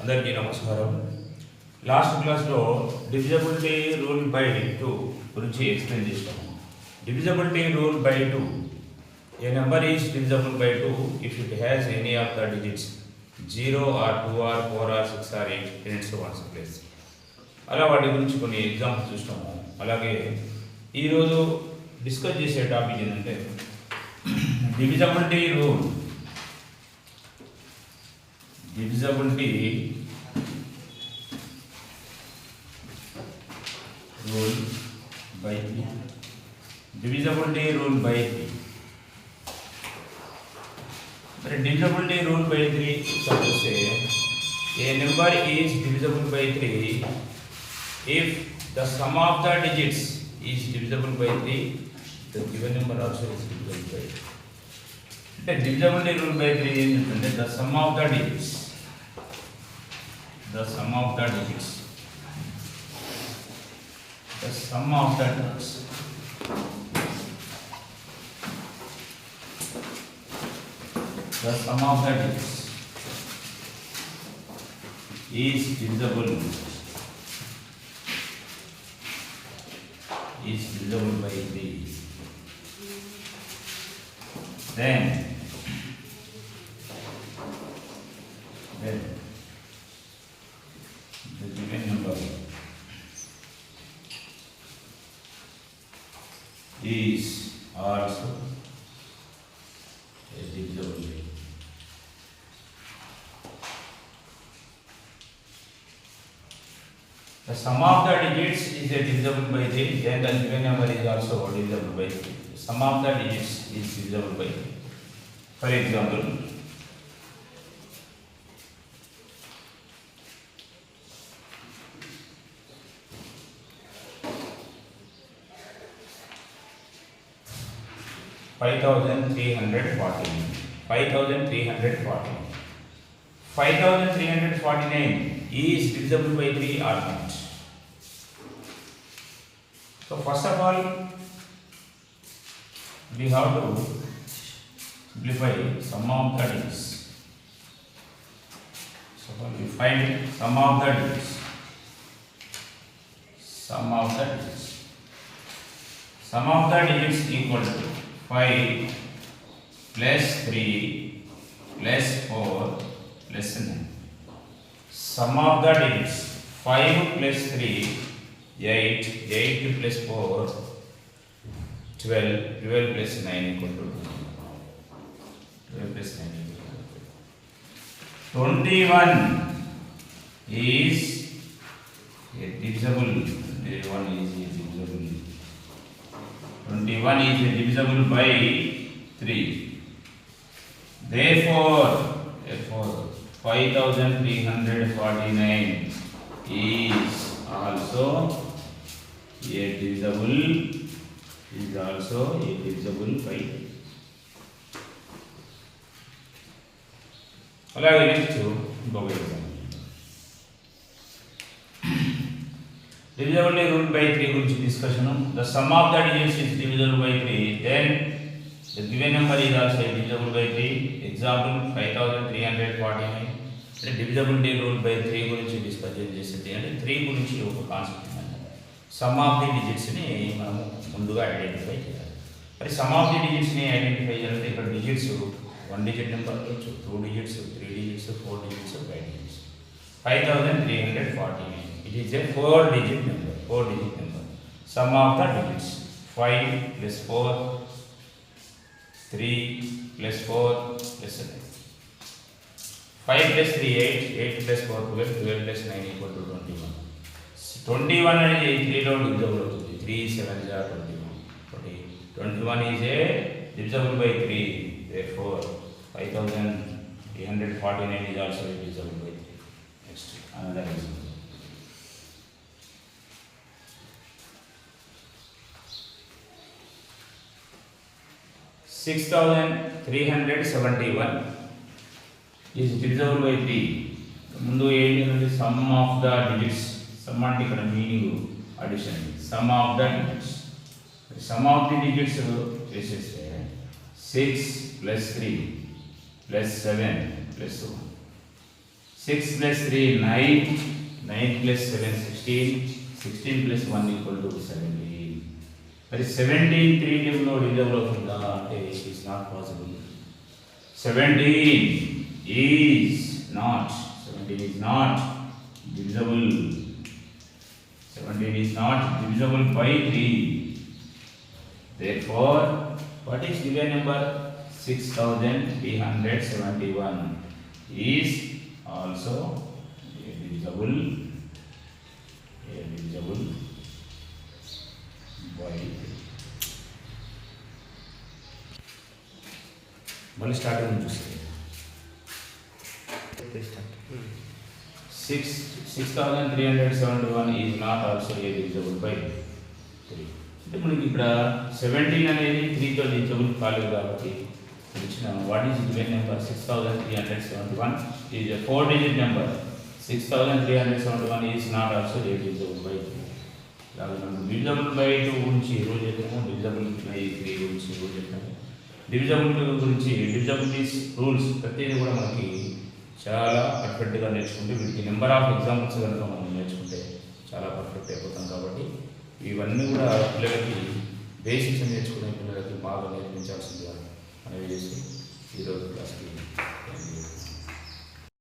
అందరికీ నమస్కారం. లాస్ట్ క్లాస్లో డివిజబిలిటీ రూల్ బై 2 గురించి ఎక్స్ప్లెయిన్ చేస్తాము. Divisibility rule by 2, A number is divisible by 2 if it has any of the digits 0 or 2 or 4 or 6 or 8 in its ones place. అలా వాటి గురించి కొన్ని examples చూస్తాము. అలాగే ఈరోజు డిస్కస్ చేసే టాపిక్ ఏంటంటే divisibility rule divisibility rule by 3. Divisibility rule by 3. But divisibility rule by 3, suppose say a number is divisible by 3 if the sum of the digits is divisible by 3, the given number also is divisible by 3. The divisibility rule by 3 is the sum of the digits. The sum of the digits. The sum of the digits. The sum of the digits is divisible. Is divisible by 3. Then the given number is also a divisible by. The sum of the digits is a divisible by 3, then the given number is also divisible by 3. The sum of the digits is divisible by 3. For example, five thousand three hundred 5349 is divisible by 3 or not. So first of all, we have to simplify sum of the digits. So we find sum of the digits. Sum of the digits. Sum of the digits equal to 5 plus 3 plus 4 plus 9. Sum of the digits 5 plus 3 8, 8 plus 4 12, 12 plus 9 equal to 12 plus 9 equal to 21 is a divisible. 21 is a divisible. 21 is divisible by 3. Therefore 5349 is also a divisible by 3. అలాగే next ఇంకొక example. Divisibility rule by 3 గురించి discussion. The sum of the digits is divisible by 3, then the given number is also divisible by 3. Example 5349. అంటే divisibility rule by 3 గురించి discuss చేసేది అంటే 3 గురించి ఒక concept ఉందండి. సమ్ ఆఫ్ ది డిజిట్స్ని మనము ముందుగా ఐడెంటిఫై చేయాలి. మరి సమ్ ఆఫ్ ది డిజిట్స్ని ఐడెంటిఫై చేయాలంటే ఇక్కడ డిజిట్స్ 1 డిజిట్ నెంబర్ వచ్చు, 2 digits, 3 digits, 4 digits, 5 digits. 5349. It is a 4 digit number. Sum of the digits 5 plus 4, 3 plus 4 plus 7. 5 plus 3 8, 8 plus 4 12, 12 plus 9 equal to 21. 21 అనేది 3 లో divisible అవుతుంది. 3 7 21. 21 is a divisible by 3. Therefore 5349 is also divisible by 3. Next, another example. 6371 is divisible by 3. ముందు ఏంటంటే some of the digits. Some అంటే ఇక్కడ meaning addition. Some of the digits. Some of the digits చేసేస్తే 6 plus 3 plus 7 plus 1. 6 plus 3 9, 9 plus 7 16, 16 plus 1 equal to 17. But 17 3 table divisible అవుతుందా అంటే it is not possible. 17 is not divisible. 17 is not divisible by 3. Therefore, what is given number? 6371 is also divisible by 3. మళ్ళీ starting నుంచి చూస్తే 6371 is not also divisible by 3. అంటే మనకి ఇక్కడ 17 అనేది 3తో divisible కాలేదు కాబట్టి ఇచ్చిన what is given number 6371 is a 4-digit number. 6371 is not also divisible by 3. అలాగే మనం divisible by 2 గురించి రూల్ చెప్పాము, divisible by 3 గురించి రూల్ చెప్పాము. divisible గురించి divisibilities రూల్స్ ప్రతిదీ కూడా మనకి చాలా పర్ఫెక్ట్గా నేర్చుకుంటే వీటికి నెంబర్ ఆఫ్ ఎగ్జాంపుల్స్ కనుక మనం నేర్చుకుంటే చాలా పర్ఫెక్ట్ అయిపోతాం. కాబట్టి ఇవన్నీ కూడా పిల్లలకి బేసిక్స్ నేర్చుకునే పిల్లలకి బాగా నేర్పించాల్సిందిగా మనవి చేసి ఈరోజు క్లాస్కి